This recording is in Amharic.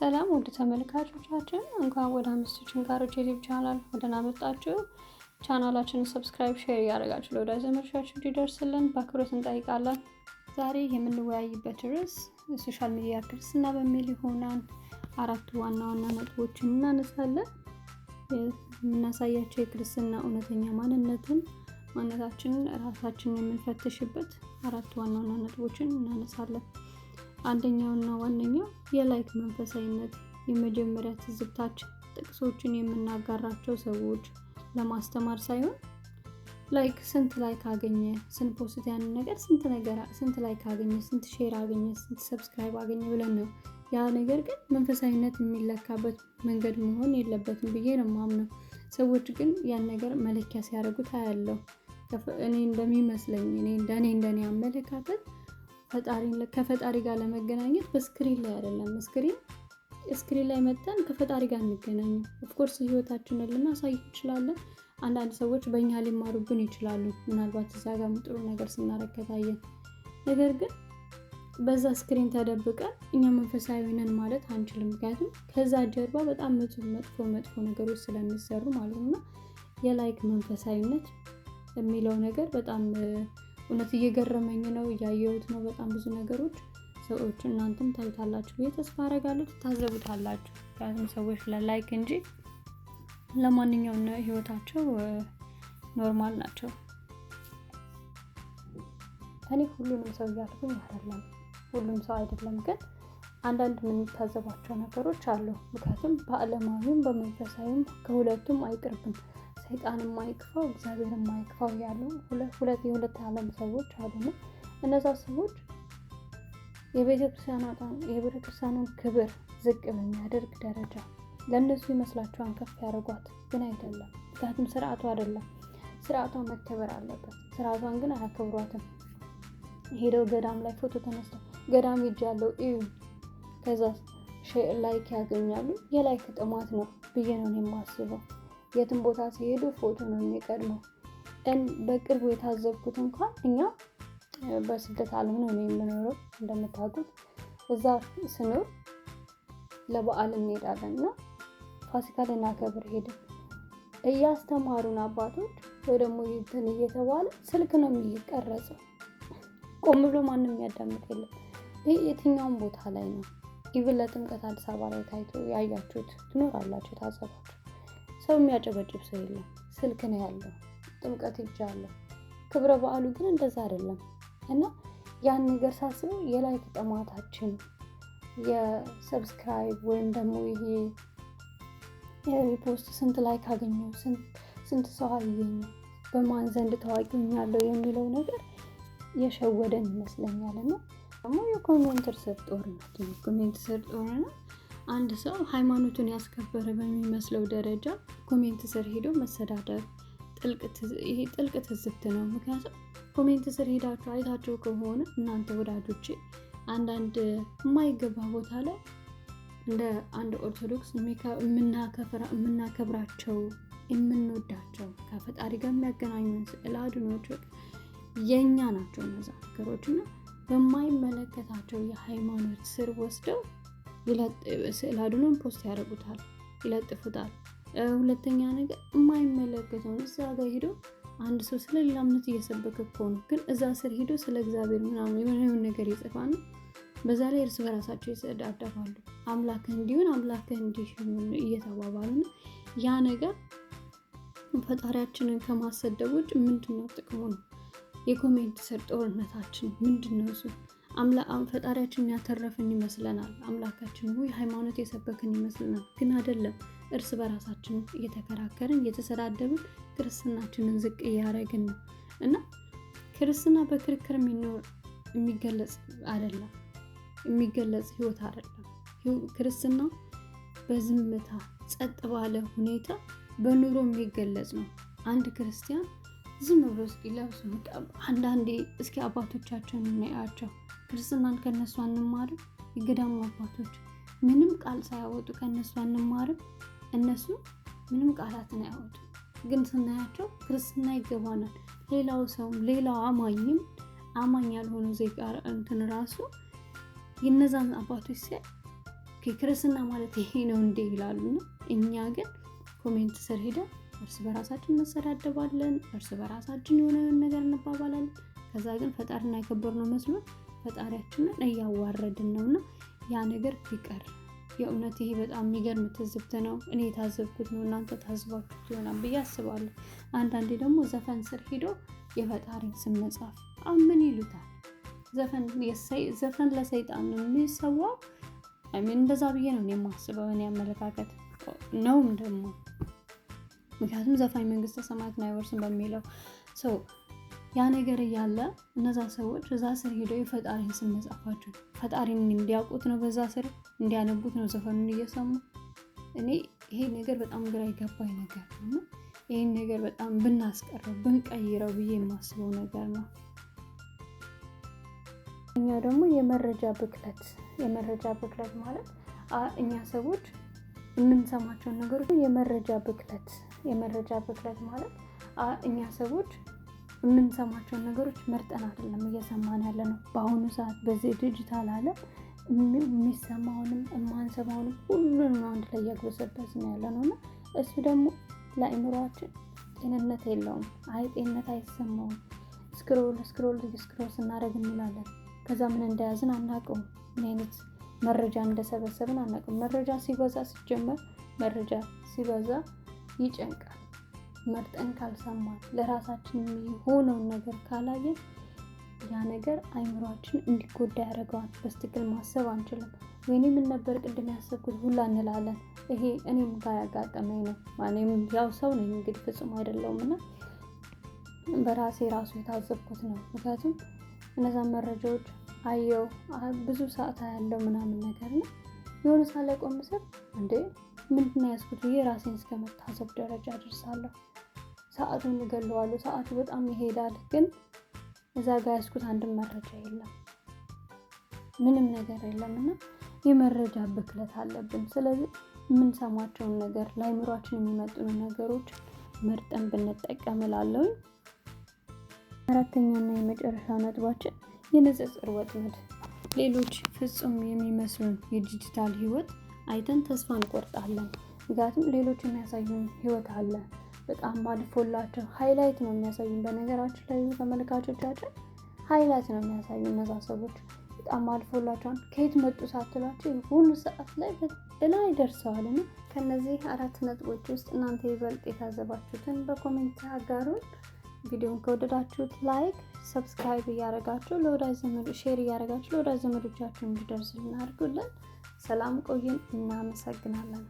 ሰላም ወደ ተመልካቾቻችን እንኳን ወደ አምስቱ ችንካሮች ዩቲዩብ ቻናል ወደና መጣችሁ። ቻናላችንን ሰብስክራይብ፣ ሼር እያደረጋችሁ ለወዳጅ ዘመዶቻችሁ እንዲደርስልን በአክብሮት እንጠይቃለን። ዛሬ የምንወያይበት ርዕስ ሶሻል ሚዲያ ክርስትና በሚል ይሆናል። አራቱ ዋና ዋና ነጥቦችን እናነሳለን። የምናሳያቸው የክርስትና እውነተኛ ማንነታችንን ራሳችንን የምንፈትሽበት አራቱ ዋና ዋና ነጥቦችን እናነሳለን። አንደኛውና ዋነኛው የላይክ መንፈሳዊነት የመጀመሪያ ትዝብታችን ጥቅሶችን የምናጋራቸው ሰዎች ለማስተማር ሳይሆን ስንት ላይክ አገኘ፣ ስንት ፖስት ያንን ነገር ስንት ላይክ አገኘ፣ ስንት ሼር አገኘ፣ ስንት ሰብስክራይብ አገኘ ብለን ነው። ያ ነገር ግን መንፈሳዊነት የሚለካበት መንገድ መሆን የለበትም ብዬ ነው የማምነው። ሰዎች ግን ያን ነገር መለኪያ ሲያደርጉት አያለው። እኔ እንደሚመስለኝ እንደኔ አመለካከት ከፈጣሪ ጋር ለመገናኘት በስክሪን ላይ አይደለም። ስክሪን ላይ መተን ከፈጣሪ ጋር እንገናኝ። ኦፍኮርስ ህይወታችንን ልናሳይ እንችላለን። አንዳንድ ሰዎች በእኛ ሊማሩብን ይችላሉ፣ ምናልባት እዛ ጋር ጥሩ ነገር ስናረግ ከታየን። ነገር ግን በዛ ስክሪን ተደብቀን እኛ መንፈሳዊ ነን ማለት አንችልም። ምክንያቱም ከዛ ጀርባ በጣም መጥፎ ነገሮች ስለሚሰሩ ማለት ነው። የላይክ መንፈሳዊነት የሚለው ነገር በጣም እውነት እየገረመኝ ነው፣ እያየሁት ነው። በጣም ብዙ ነገሮች ሰዎች እናንተም ታዩታላችሁ ብዬ ተስፋ አደርጋለሁ፣ ትታዘቡታላችሁ። ምክንያቱም ሰዎች ለላይክ እንጂ ለማንኛውም ህይወታቸው ኖርማል ናቸው። እኔ ሁሉንም ሰው እያልኩኝ አይደለም፣ ሁሉም ሰው አይደለም፣ ግን አንዳንድ የምንታዘባቸው ነገሮች አሉ። ምክንያቱም በዓለማዊም በመንፈሳዊም ከሁለቱም አይቅርብም። ሰይጣንም አይክፋው እግዚአብሔርም አይክፋው ያሉ የሁለት ዓለም ሰዎች አሉና እነዛ ሰዎች የቤተክርስቲያኑን ክብር ዝቅ በሚያደርግ ደረጃ ለእነሱ ይመስላቸዋል ከፍ ያደርጓት፣ ግን አይደለም። ምክንያቱም ስርዓቱ አይደለም። ስርዓቷ መከበር አለበት። ስርዓቷን ግን አያከብሯትም። ሄደው ገዳም ላይ ፎቶ ተነስተው ገዳም ሄጃለሁ እዩ፣ ከዛ ላይክ ያገኛሉ። የላይክ ጥማት ነው ብዬ ነው የማስበው። የትም ቦታ ሲሄዱ ፎቶ ነው የሚቀድመው። በቅርቡ የታዘብኩት እንኳን እኛ በስደት ዓለም ነው የምኖረው እንደምታውቁት። እዛ ስኖር ለበዓል እንሄዳለን እና ፋሲካ ልናከብር ሄድን። እያስተማሩን አባቶች ወይ ደግሞ እንትን እየተባለ ስልክ ነው የሚቀረጸው። ቆም ብሎ ማንም የሚያዳምጥ የለም። ይሄ የትኛውም ቦታ ላይ ነው። ኢቭን ለጥምቀት አዲስ አበባ ላይ ታይቶ ያያችሁት ትኖራላችሁ፣ ታዘባችሁ። ሰው የሚያጨበጭብ ሰው የለም፣ ስልክ ነው ያለው። ጥምቀት ይጃለሁ። ክብረ በዓሉ ግን እንደዛ አይደለም። እና ያን ነገር ሳስበው የላይክ ጥማታችን የሰብስክራይብ ወይም ደግሞ ይሄ የሪፖስት ስንት ላይክ አገኘው፣ ስንት ሰው አየኝ፣ በማን ዘንድ ታዋቂ ሆኛለሁ የሚለው ነገር የሸወደን ይመስለኛል። እና ደግሞ የኮሜንት ስር ጦርነት አንድ ሰው ሃይማኖቱን ያስከበረ በሚመስለው ደረጃ ኮሜንት ስር ሄዶ መሰዳደር ጥልቅ ትዝብት ነው። ምክንያቱም ኮሜንት ስር ሄዳችሁ አይታችሁ ከሆነ እናንተ ወዳጆቼ አንዳንድ የማይገባ ቦታ ላይ እንደ አንድ ኦርቶዶክስ የምናከብራቸው የምንወዳቸው ከፈጣሪ ጋር የሚያገናኙን ስዕል አድኖች የኛ ናቸው እነዛ ነገሮች እና በማይመለከታቸው የሃይማኖት ስር ወስደው ስዕል አድኖን ፖስት ያደርጉታል፣ ይለጥፉታል። ሁለተኛ ነገር የማይመለከተውን እዛ ጋር ሄዶ አንድ ሰው ስለ ሌላ እምነት እየሰበከ እኮ ነው፣ ግን እዛ ስር ሄዶ ስለ እግዚአብሔር ምናምን የሆነ ነገር ይጽፋል። በዛ ላይ እርስ በራሳቸው ይሰዳደባሉ። አምላክህ እንዲሆን አምላክህ እንዲሆን እየተባባሉ ነው። ያ ነገር ፈጣሪያችንን ከማሰደብ ውጭ ምንድነው ጥቅሙ ነው? የኮሜንት ስር ጦርነታችን ምንድነው? እሱ ፈጣሪያችንን ያተረፍን ይመስለናል። አምላካችን ሃይማኖት የሰበክን ይመስለናል፣ ግን አይደለም። እርስ በራሳችን እየተከራከርን እየተሰዳደብን ክርስትናችንን ዝቅ እያደረግን ነው። እና ክርስትና በክርክር የሚገለጽ አይደለም፣ የሚገለጽ ህይወት አይደለም። ክርስትና በዝምታ ጸጥ ባለ ሁኔታ በኑሮ የሚገለጽ ነው። አንድ ክርስቲያን ዝም ብሎ እስኪ ለብሶ አንዳንዴ እስኪ አባቶቻችን እናያቸው። ክርስትናን ከነሱ አንማርም? የገዳሙ አባቶች ምንም ቃል ሳያወጡ ከነሱ አንማርም? እነሱ ምንም ቃላትን አያወጡ፣ ግን ስናያቸው ክርስትና ይገባናል። ሌላው ሰውም ሌላው አማኝ ያልሆነ ዜጋ እንትን ራሱ የነዛን አባቶች ሲያይ ክርስትና ማለት ይሄ ነው እንዴ ይላሉና እኛ ግን ኮሜንት ስር ሄደን እርስ በራሳችን እንሰዳደባለን፣ እርስ በራሳችን የሆነ ነገር እንባባላለን። ከዛ ግን ፈጣሪን ያከበርነው መስሎ ፈጣሪያችንን እያዋረድን ነውና ያ ነገር ቢቀር የእውነት ይሄ በጣም የሚገርም ትዝብት ነው። እኔ የታዘብኩት ነው፣ እናንተ ታዝባችሁት ይሆናል ብዬ አስባለሁ። አንዳንዴ ደግሞ ዘፈን ስር ሄዶ የፈጣሪን ስም መጻፍ ምን ይሉታል? ዘፈን ለሰይጣን ነው የሚሰዋው። እንደዛ ብዬ ነው የማስበው፣ እኔ አመለካከት ነውም ደግሞ ምክንያቱም ዘፋኝ መንግስተ ሰማያትን አይወርስም በሚለው ሰው ያ ነገር እያለ እነዛ ሰዎች እዛ ስር ሄደው የፈጣሪን ስም መጻፋቸው ፈጣሪን እንዲያውቁት ነው፣ በዛ ስር እንዲያነቡት ነው ዘፈኑን እየሰሙ። እኔ ይሄ ነገር በጣም ግራ የገባኝ ነገር ነው። ይሄን ነገር በጣም ብናስቀረው ብንቀይረው ብዬ የማስበው ነገር ነው። እኛ ደግሞ የመረጃ ብክለት ማለት እኛ ሰዎች የምንሰማቸውን ነገሮች የመረጃ ብክለት ማለት እኛ ሰዎች የምንሰማቸውን ነገሮች መርጠን አይደለም እየሰማን ያለ ነው። በአሁኑ ሰዓት በዚህ ዲጂታል ዓለም የሚሰማውንም የማንሰማውንም ሁሉንም አንድ ላይ እያግበሰበስን ያለ ነው እና እሱ ደግሞ ለአእምሯችን ጤንነት የለውም። ጤንነት አይሰማውም። ስክሮል ስናደርግ እንውላለን። ከዛ ምን እንደያዝን አናውቅም። ምን አይነት መረጃ እንደሰበሰብን አናውቅም። መረጃ ሲበዛ ይጨንቃል። መርጠን ካልሰማን ለራሳችን የሚሆነውን ነገር ካላየን ያ ነገር አእምሯችን እንዲጎዳ ያደርገዋል። በስትክክል ማሰብ አንችልም። ወይኔ ምን ነበር ቅድም ያሰብኩት ሁላ እንላለን። ይሄ እኔም ጋር ያጋጠመኝ ነው። እኔም ያው ሰው ነኝ እንግዲህ ፍጹም አይደለሁም እና በራሴ ራሱ የታዘብኩት ነው። ምክንያቱም እነዛን መረጃዎች አየው ብዙ ሰዓት ያለው ምናምን ነገር ነው። የሆነ ሰዓት ላይ ቆም ስል እንዴ ምንድን ነው ያዝኩት ብዬ ራሴን እስከመታዘብ ደረጃ ደርሳለሁ። ሰዓቱን እገለዋለሁ። ሰዓቱ በጣም ይሄዳል፣ ግን እዛ ጋር ያዝኩት አንድም መረጃ የለም፣ ምንም ነገር የለም እና የመረጃ ብክለት አለብን። ስለዚህ የምንሰማቸውን ነገር ለአእምሯችን የሚመጡን ነገሮች መርጠን ብንጠቀም እላለሁ። አራተኛና የመጨረሻ ነጥባችን የንጽጽር ወጥመድ። ሌሎች ፍጹም የሚመስሉን የዲጂታል ህይወት አይተን ተስፋ እንቆርጣለን። ምክንያቱም ሌሎች የሚያሳዩን ህይወት አለ፣ በጣም አልፎላቸው ሃይላይት ነው የሚያሳዩን። በነገራችን ላይ ተመልካቾቻችን ሃይላይት ነው የሚያሳዩ እነዛ ሰዎች በጣም አልፎላቸዋል። ከየት መጡ ሳትሏቸው የሆኑ ሰዓት ላይ በላይ ደርሰዋልና ከነዚህ 4 ነጥቦች ውስጥ እናንተ ይበልጥ የታዘባችሁትን በኮሜንት አጋሩን። ቪዲዮን ከወደዳችሁት ላይክ፣ ሰብስክራይብ እያደረጋችሁ ሼር እያደረጋችሁ ለወዳጅ ዘመዶቻችሁ እንዲደርስ እናድርጉልን። ሰላም ቆዩን። እናመሰግናለን።